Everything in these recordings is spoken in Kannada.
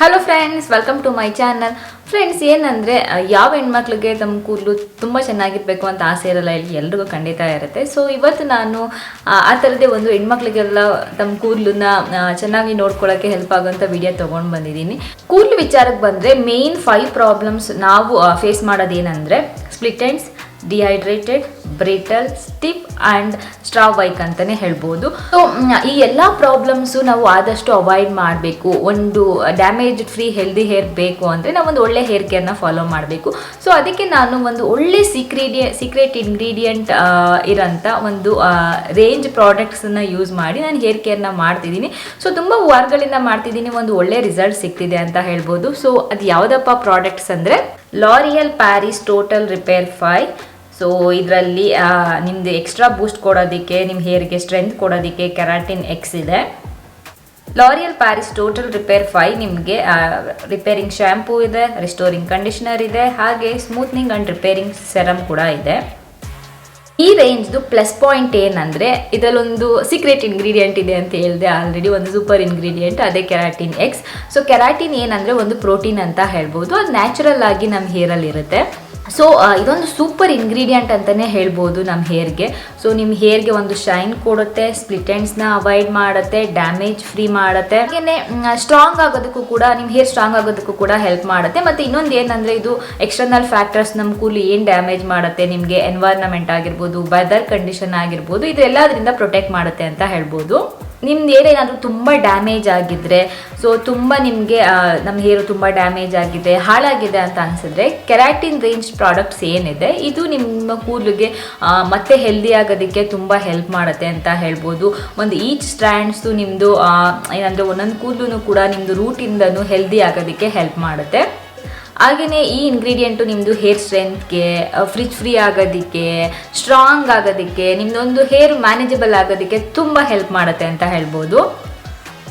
Hello friends, welcome to my channel. Friends, ಏನಂದರೆ ಯಾವ ಹೆಣ್ಮಕ್ಳಿಗೆ ತಮ್ಮ ಕೂದಲು ತುಂಬ ಚೆನ್ನಾಗಿರಬೇಕು ಅಂತ ಆಸೆ ಇರಲ್ಲ, ಇಲ್ಲಿ ಎಲ್ರಿಗೂ ಖಂಡಿತ ಇರುತ್ತೆ. ಸೊ ಇವತ್ತು ನಾನು ಆ ಥರದೇ ಒಂದು ಹೆಣ್ಮಕ್ಳಿಗೆಲ್ಲ ತಮ್ಮ ಕೂದಲನ್ನ ಚೆನ್ನಾಗಿ ನೋಡ್ಕೊಳ್ಳೋಕ್ಕೆ ಹೆಲ್ಪ್ ಆಗೋಂಥ ವಿಡಿಯೋ ತೊಗೊಂಡು ಬಂದಿದ್ದೀನಿ. ಕೂದಲು ವಿಚಾರಕ್ಕೆ ಬಂದರೆ ಮೇನ್ 5 ಪ್ರಾಬ್ಲಮ್ಸ್ ನಾವು ಫೇಸ್ ಮಾಡೋದೇನೆಂದರೆ split ends, dehydrated, brittle, stiff and straw ವೈಕ್ ಅಂತಲೇ ಹೇಳ್ಬೋದು. ಸೊ ಈ ಎಲ್ಲ ಪ್ರಾಬ್ಲಮ್ಸು ನಾವು ಆದಷ್ಟು ಅವಾಯ್ಡ್ ಮಾಡಬೇಕು. ಒಂದು ಡ್ಯಾಮೇಜ್ ಫ್ರೀ ಹೆಲ್ದಿ ಹೇರ್ ಬೇಕು ಅಂದರೆ ನಾವು ಒಂದು ಒಳ್ಳೆ ಹೇರ್ ಕೇರ್ನ ಫಾಲೋ ಮಾಡಬೇಕು. ಸೊ ಅದಕ್ಕೆ ನಾನು ಒಂದು ಒಳ್ಳೆ ಸೀಕ್ರೆಟ್ ಇಂಗ್ರೀಡಿಯೆಂಟ್ ಇರೋಂಥ ಒಂದು ರೇಂಜ್ ಪ್ರಾಡಕ್ಟ್ಸನ್ನು ಯೂಸ್ ಮಾಡಿ ನಾನು ಹೇರ್ ಕೇರ್ನ ಮಾಡ್ತಿದ್ದೀನಿ. ಸೊ ತುಂಬ ವಾರಗಳಿಂದ ಮಾಡ್ತಿದ್ದೀನಿ, ಒಂದು ಒಳ್ಳೆ ರಿಸಲ್ಟ್ ಸಿಗ್ತಿದೆ ಅಂತ ಹೇಳ್ಬೋದು. ಸೊ ಅದು ಯಾವುದಪ್ಪ ಪ್ರಾಡಕ್ಟ್ಸ್ ಅಂದರೆ L'Oreal Paris total repair 5. So ಇದರಲ್ಲಿ ನಿಮ್ಮದು ಎಕ್ಸ್ಟ್ರಾ ಬೂಸ್ಟ್ ಕೊಡೋದಕ್ಕೆ, ನಿಮ್ಮ ಹೇರ್ಗೆ ಸ್ಟ್ರೆಂತ್ ಕೊಡೋದಕ್ಕೆ ಕೆರಾಟಿನ್ ಎಕ್ಸ್ ಇದೆ. ಲಾರಿಯಲ್ ಪ್ಯಾರಿಸ್ ಟೋಟಲ್ ರಿಪೇರ್ 5 ನಿಮಗೆ ರಿಪೇರಿಂಗ್ ಶ್ಯಾಂಪೂ ಇದೆ, ರಿಸ್ಟೋರಿಂಗ್ ಕಂಡೀಷ್ನರ್ ಇದೆ, ಹಾಗೆ ಸ್ಮೂತ್ನಿಂಗ್ ಆ್ಯಂಡ್ ರಿಪೇರಿಂಗ್ ಸೆರಮ್ ಕೂಡ ಇದೆ. ಈ ರೇಂಜ್ದು ಪ್ಲಸ್ ಪಾಯಿಂಟ್ ಏನಂದರೆ ಇದರಲ್ಲೊಂದು ಸೀಕ್ರೆಟ್ ಇಂಗ್ರೀಡಿಯೆಂಟ್ ಇದೆ ಅಂತ ಹೇಳಿದೆ ಆಲ್ರೆಡಿ, ಒಂದು ಸೂಪರ್ ಇಂಗ್ರೀಡಿಯೆಂಟ್, ಅದೇ ಕೆರಾಟಿನ್ ಎಕ್ಸ್. ಸೊ ಕೆರಾಟಿನ್ ಏನಂದರೆ ಒಂದು ಪ್ರೋಟೀನ್ ಅಂತ ಹೇಳ್ಬೋದು, ಅದು ನ್ಯಾಚುರಲ್ ಆಗಿ ನಮ್ಮ ಹೇರಲ್ಲಿ ಇರುತ್ತೆ. ಸೊ ಇದೊಂದು ಸೂಪರ್ ಇಂಗ್ರೀಡಿಯೆಂಟ್ ಅಂತಲೇ ಹೇಳ್ಬೋದು ನಮ್ಮ ಹೇರ್ಗೆ. ಸೊ ನಿಮ್ಮ ಹೇರ್ಗೆ ಒಂದು ಶೈನ್ ಕೊಡುತ್ತೆ, ಸ್ಪ್ಲಿಟ್ ಎಂಡ್ಸ್ನ ಅವಾಯ್ಡ್ ಮಾಡುತ್ತೆ, ಡ್ಯಾಮೇಜ್ ಫ್ರೀ ಮಾಡುತ್ತೆ, ಹಾಗೆಯೇ ಸ್ಟ್ರಾಂಗ್ ಆಗೋದಕ್ಕೂ ಕೂಡ, ನಿಮ್ಮ ಹೇರ್ ಸ್ಟ್ರಾಂಗ್ ಆಗೋದಕ್ಕೂ ಕೂಡ ಹೆಲ್ಪ್ ಮಾಡುತ್ತೆ. ಮತ್ತು ಇನ್ನೊಂದು ಏನಂದರೆ ಇದು ಎಕ್ಸ್ಟರ್ನಲ್ ಫ್ಯಾಕ್ಟರ್ಸ್, ನಮ್ಮ ಕೂದಲು ಏನು ಡ್ಯಾಮೇಜ್ ಮಾಡುತ್ತೆ, ನಿಮಗೆ ಎನ್ವೈರ್ನಮೆಂಟ್ ಆಗಿರ್ಬೋದು, ವೆದರ್ ಕಂಡೀಷನ್ ಆಗಿರ್ಬೋದು, ಇದು ಎಲ್ಲದರಿಂದ ಪ್ರೊಟೆಕ್ಟ್ ಮಾಡುತ್ತೆ ಅಂತ ಹೇಳ್ಬೋದು. ನಿಮ್ದು ಏನಾದರೂ ತುಂಬ ಡ್ಯಾಮೇಜ್ ಆಗಿದ್ದರೆ, ಸೊ ತುಂಬ ನಿಮಗೆ ನಮ್ಮ ಹೇರು ತುಂಬ ಡ್ಯಾಮೇಜ್ ಆಗಿದೆ, ಹಾಳಾಗಿದೆ ಅಂತ ಅನಿಸಿದ್ರೆ ಕೆರಾಟಿನ್ ರೇಂಜ್ ಪ್ರಾಡಕ್ಟ್ಸ್ ಏನಿದೆ ಇದು ನಿಮ್ಮ ಕೂದಲಿಗೆ ಮತ್ತೆ ಹೆಲ್ದಿ ಆಗೋದಕ್ಕೆ ತುಂಬ ಹೆಲ್ಪ್ ಮಾಡುತ್ತೆ ಅಂತ ಹೇಳ್ಬೋದು. ಒಂದು ಈಚ್ ಸ್ಟ್ರ್ಯಾಂಡ್ಸು ನಿಮ್ಮದು ಏನಂದರೆ ಒಂದೊಂದು ಕೂದಲು ಕೂಡ ನಿಮ್ಮದು ರೂಟಿಂದನೂ ಹೆಲ್ದಿ ಆಗೋದಕ್ಕೆ ಹೆಲ್ಪ್ ಮಾಡುತ್ತೆ. ಹಾಗೆಯೇ ಈ ಇಂಗ್ರೀಡಿಯೆಂಟು ನಿಮ್ಮದು ಹೇರ್ ಸ್ಟ್ರೆಂತ್ಗೆ, ಫ್ರೀ ಆಗೋದಕ್ಕೆ, ಸ್ಟ್ರಾಂಗ್ ಆಗೋದಕ್ಕೆ, ನಿಮ್ಮದೊಂದು ಹೇರ್ ಮ್ಯಾನೇಜಬಲ್ ಆಗೋದಕ್ಕೆ ತುಂಬ ಹೆಲ್ಪ್ ಮಾಡುತ್ತೆ ಅಂತ ಹೇಳ್ಬೋದು.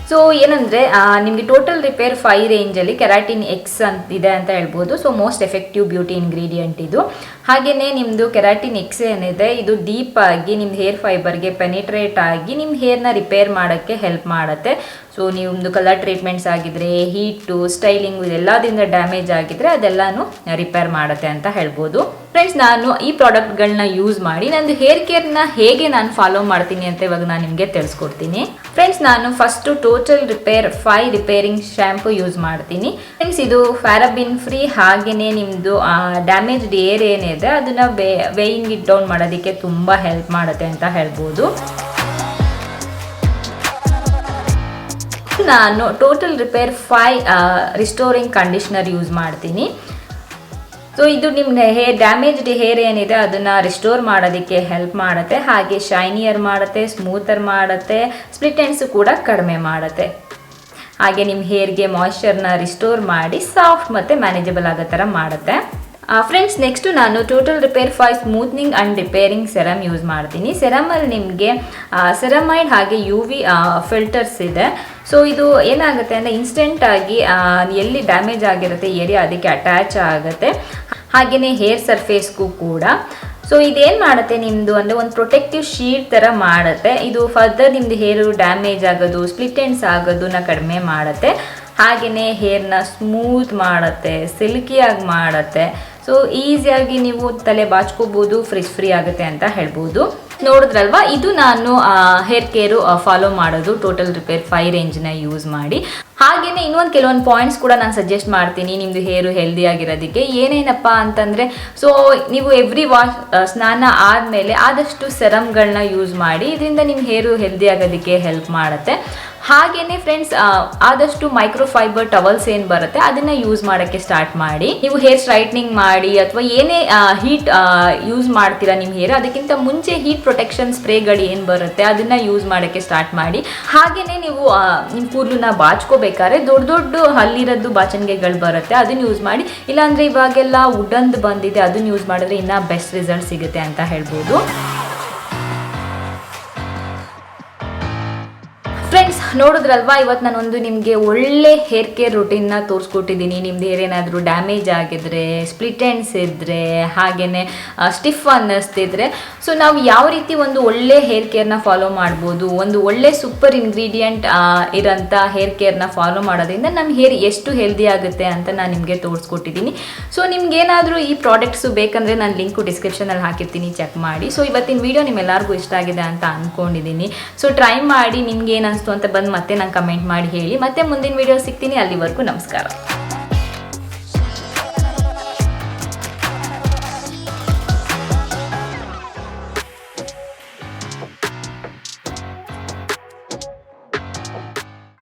ಸೊ ಏನಂದರೆ ನಿಮಗೆ ಟೋಟಲ್ ರಿಪೇರ್ 5 ರೇಂಜಲ್ಲಿ ಕೆರಾಟಿನ್ ಎಕ್ಸ್ ಅಂತ ಇದೆ ಅಂತ ಹೇಳ್ಬೋದು. So most effective beauty ingredient ಇದು. ಹಾಗೆಯೇ ನಿಮ್ಮದು ಕೆರಾಟಿನ್ ಎಕ್ಸ್ ಏನಿದೆ ಇದು ಡೀಪ್ ಆಗಿ ನಿಮ್ಮ ಹೇರ್ ಫೈಬರ್ಗೆ ಪೆನಿಟ್ರೇಟ್ ಆಗಿ ನಿಮ್ಮ ಹೇರ್ನ ರಿಪೇರ್ ಮಾಡೋಕ್ಕೆ ಹೆಲ್ಪ್ ಮಾಡುತ್ತೆ. ಸೊ ನಿಮ್ಮದು ಕಲರ್ ಟ್ರೀಟ್ಮೆಂಟ್ಸ್ ಆಗಿದ್ರೆ, ಹೀಟು, ಸ್ಟೈಲಿಂಗು ಇದೆಲ್ಲದಿಂದ ಡ್ಯಾಮೇಜ್ ಆಗಿದ್ರೆ ಅದೆಲ್ಲನೂ ರಿಪೇರ್ ಮಾಡುತ್ತೆ ಅಂತ ಹೇಳ್ಬೋದು. ಫ್ರೆಂಡ್ಸ್, ನಾನು ಈ ಪ್ರಾಡಕ್ಟ್ಗಳನ್ನ ಯೂಸ್ ಮಾಡಿ ನಂದು ಹೇರ್ ಕೇರ್ನ ಹೇಗೆ ನಾನು ಫಾಲೋ ಮಾಡ್ತೀನಿ ಅಂತ ಇವಾಗ ನಾನು ನಿಮಗೆ ತಿಳಿಸ್ಕೊಡ್ತೀನಿ. ಫ್ರೆಂಡ್ಸ್, ನಾನು first total repair 5 repairing shampoo use ಮಾಡ್ತೀನಿ. ಫ್ರೆಂಡ್ಸ್, ಇದು ಪ್ಯಾರಾಬಿನ್ ಫ್ರೀ, ಹಾಗೆಯೇ ನಿಮ್ಮದು ಡ್ಯಾಮೇಜ್ಡ್ ಏರ್ ಏನಿದೆ ಅದನ್ನು ವೇಯಿಂಗ್ ಇಟ್ ಡೌನ್ ಮಾಡೋದಕ್ಕೆ ತುಂಬ ಹೆಲ್ಪ್ ಮಾಡುತ್ತೆ ಅಂತ ಹೇಳ್ಬೋದು. ನಾನು total repair 5 restoring conditioner use ಮಾಡ್ತೀನಿ. ಸೊ ಇದು ನಿಮ್ಮ ಡ್ಯಾಮೇಜ್ಡ್ ಹೇರ್ ಏನಿದೆ ಅದನ್ನು ರಿಸ್ಟೋರ್ ಮಾಡೋದಕ್ಕೆ ಹೆಲ್ಪ್ ಮಾಡುತ್ತೆ, ಹಾಗೆ ಶೈನಿಯರ್ ಮಾಡುತ್ತೆ, ಸ್ಮೂತರ್ ಮಾಡುತ್ತೆ, ಸ್ಪ್ಲಿಟ್ ಎಂಡ್ಸು ಕೂಡ ಕಡಿಮೆ ಮಾಡುತ್ತೆ, ಹಾಗೆ ನಿಮ್ಮ ಹೇರ್ಗೆ ಮಾಯ್ಶ್ಚರ್ನ ರಿಸ್ಟೋರ್ ಮಾಡಿ ಸಾಫ್ಟ್ ಮತ್ತು ಮ್ಯಾನೇಜಬಲ್ ಆಗೋ ಥರ ಮಾಡುತ್ತೆ. ಫ್ರೆಂಡ್ಸ್, ನೆಕ್ಸ್ಟು ನಾನು total repair 5 smoothening and repairing serum use ಮಾಡ್ತೀನಿ. ಸೆರಮಲ್ಲಿ ನಿಮಗೆ ಸೆರಮೈಡ್ ಹಾಗೆ UV ಫಿಲ್ಟರ್ಸ್ ಇದೆ. ಸೊ ಇದು ಏನಾಗುತ್ತೆ ಅಂದರೆ ಇನ್ಸ್ಟೆಂಟಾಗಿ ಎಲ್ಲಿ ಡ್ಯಾಮೇಜ್ ಆಗಿರುತ್ತೆ ಏರಿಯಾ ಅದಕ್ಕೆ ಅಟ್ಯಾಚ್ ಆಗುತ್ತೆ, ಹಾಗೆಯೇ ಹೇರ್ ಸರ್ಫೇಸ್ಗೂ ಕೂಡ. ಸೊ ಇದೇನು ಮಾಡುತ್ತೆ ನಿಮ್ಮದು ಅಂದರೆ ಒಂದು ಪ್ರೊಟೆಕ್ಟಿವ್ ಶೀಟ್ ಥರ ಮಾಡುತ್ತೆ. ಇದು ಫರ್ದರ್ ನಿಮ್ಮದು ಹೇರು ಡ್ಯಾಮೇಜ್ ಆಗೋದು, ಸ್ಪ್ಲಿಟ್ ಎಂಡ್ಸ್ ಆಗೋದನ್ನ ಕಡಿಮೆ ಮಾಡುತ್ತೆ, ಹಾಗೆಯೇ ಹೇರ್ನ ಸ್ಮೂತ್ ಮಾಡುತ್ತೆ, ಸಿಲ್ಕಿಯಾಗಿ ಮಾಡುತ್ತೆ. ಸೊ ಈಸಿಯಾಗಿ ನೀವು ತಲೆ ಬಾಚ್ಕೋಬೋದು, ಫ್ರೀ ಆಗುತ್ತೆ ಅಂತ ಹೇಳ್ಬೋದು. ನೋಡಿದ್ರಲ್ವಾ, ಇದು ನಾನು ಹೇರ್ ಕೇರು ಫಾಲೋ ಮಾಡೋದು ಟೋಟಲ್ ರಿಪೇರ್ 5 ರೇಂಜ್ನ ಯೂಸ್ ಮಾಡಿ. ಹಾಗೆಯೇ ಇನ್ನೊಂದು ಕೆಲವೊಂದು ಪಾಯಿಂಟ್ಸ್ ಕೂಡ ನಾನು ಸಜೆಸ್ಟ್ ಮಾಡ್ತೀನಿ ನಿಮ್ಮದು ಹೇರು ಹೆಲ್ದಿ ಆಗಿರೋದಕ್ಕೆ. ಏನೇನಪ್ಪ ಅಂತಂದರೆ, ಸೊ ನೀವು ಎವ್ರಿ ಸ್ನಾನ ಆದಮೇಲೆ ಆದಷ್ಟು ಸೆರಮ್ಗಳನ್ನ ಯೂಸ್ ಮಾಡಿ, ಇದರಿಂದ ನಿಮ್ಮ ಹೇರು ಹೆಲ್ದಿ ಆಗೋದಕ್ಕೆ ಹೆಲ್ಪ್ ಮಾಡುತ್ತೆ. ಹಾಗೆಯೇ ಫ್ರೆಂಡ್ಸ್, ಆದಷ್ಟು ಮೈಕ್ರೋಫೈಬರ್ ಟವಲ್ಸ್ ಏನು ಬರುತ್ತೆ ಅದನ್ನು ಯೂಸ್ ಮಾಡೋಕ್ಕೆ ಸ್ಟಾರ್ಟ್ ಮಾಡಿ. ನೀವು ಹೇರ್ ಸ್ಟ್ರೈಟ್ನಿಂಗ್ ಮಾಡಿ ಅಥವಾ ಏನೇ ಹೀಟ್ ಯೂಸ್ ಮಾಡ್ತೀರಾ ನಿಮ್ಮ ಹೇರ್, ಅದಕ್ಕಿಂತ ಮುಂಚೆ ಹೀಟ್ ಪ್ರೊಟೆಕ್ಷನ್ ಸ್ಪ್ರೇಗಳು ಏನು ಬರುತ್ತೆ ಅದನ್ನು ಯೂಸ್ ಮಾಡೋಕ್ಕೆ ಸ್ಟಾರ್ಟ್ ಮಾಡಿ. ಹಾಗೆಯೇ ನೀವು ನಿಮ್ಮ ಕೂದಲನ್ನ ಬಾಚ್ಕೋಬೇಕಾದ್ರೆ ದೊಡ್ಡ ಹಲ್ಲಿರೋದು ಬಾಚಣಿಗೆಗಳು ಬರುತ್ತೆ, ಅದನ್ನು ಯೂಸ್ ಮಾಡಿ. ಇಲ್ಲಾಂದರೆ ಇವಾಗೆಲ್ಲ ವುಡನ್ದು ಬಂದಿದೆ, ಅದನ್ನು ಯೂಸ್ ಮಾಡಿದ್ರೆ ಇನ್ನೂ ಬೆಸ್ಟ್ ರಿಸಲ್ಟ್ ಸಿಗುತ್ತೆ ಅಂತ ಹೇಳ್ಬೋದು. ಫ್ರೆಂಡ್ಸ್, ನೋಡಿದ್ರಲ್ವಾ, ಇವತ್ತು ನಾನೊಂದು ನಿಮಗೆ ಒಳ್ಳೆ ಹೇರ್ ಕೇರ್ ರುಟೀನ್ನ ತೋರಿಸ್ಕೊಟ್ಟಿದ್ದೀನಿ. ನಿಮ್ದು ಹೇರ್ ಏನಾದರೂ ಡ್ಯಾಮೇಜ್ ಆಗಿದ್ರೆ, ಸ್ಪ್ಲಿಟ್ ಎಂಡ್ಸ್ ಇದ್ದರೆ, ಹಾಗೆಯೇ ಸ್ಟಿಫ್ ಅನ್ನಿಸ್ತಿದ್ರೆ, ಸೊ ನಾವು ಯಾವ ರೀತಿ ಒಂದು ಒಳ್ಳೆ ಹೇರ್ ಕೇರ್ನ ಫಾಲೋ ಮಾಡ್ಬೋದು, ಒಂದು ಒಳ್ಳೆ ಸೂಪರ್ ಇಂಗ್ರೀಡಿಯೆಂಟ್ ಇರೋಂಥ ಹೇರ್ ಕೇರ್ನ ಫಾಲೋ ಮಾಡೋದ್ರಿಂದ ನಮ್ಮ ಹೇರ್ ಎಷ್ಟು ಹೆಲ್ದಿ ಆಗುತ್ತೆ ಅಂತ ನಾನು ನಿಮಗೆ ತೋರಿಸ್ಕೊಟ್ಟಿದ್ದೀನಿ. ಸೊ ನಿಮ್ಗೇನಾದರೂ ಈ ಪ್ರಾಡಕ್ಟ್ಸು ಬೇಕಂದರೆ ನಾನು ಲಿಂಕು ಡಿಸ್ಕ್ರಿಪ್ಷನಲ್ಲಿ ಹಾಕಿರ್ತೀನಿ, ಚೆಕ್ ಮಾಡಿ. ಸೊ ಇವತ್ತಿನ ವಿಡಿಯೋ ನಿಮ್ಮೆಲ್ಲರಿಗೂ ಇಷ್ಟ ಆಗಿದೆ ಅಂತ ಅಂದ್ಕೊಂಡಿದ್ದೀನಿ. ಸೊ ಟ್ರೈ ಮಾಡಿ, ನಿಮ್ಗೆ ಏನು ಅನಿಸ್ತು ಅಂತ ಬಂದು ಮತ್ತೆ ನಂಗೆ ಕಮೆಂಟ್ ಮಾಡಿ ಹೇಳಿ. ಮತ್ತೆ ಮುಂದಿನ ವಿಡಿಯೋ ಸಿಗ್ತೀನಿ. ಅಲ್ಲಿವರೆಗೂ ನಮಸ್ಕಾರ.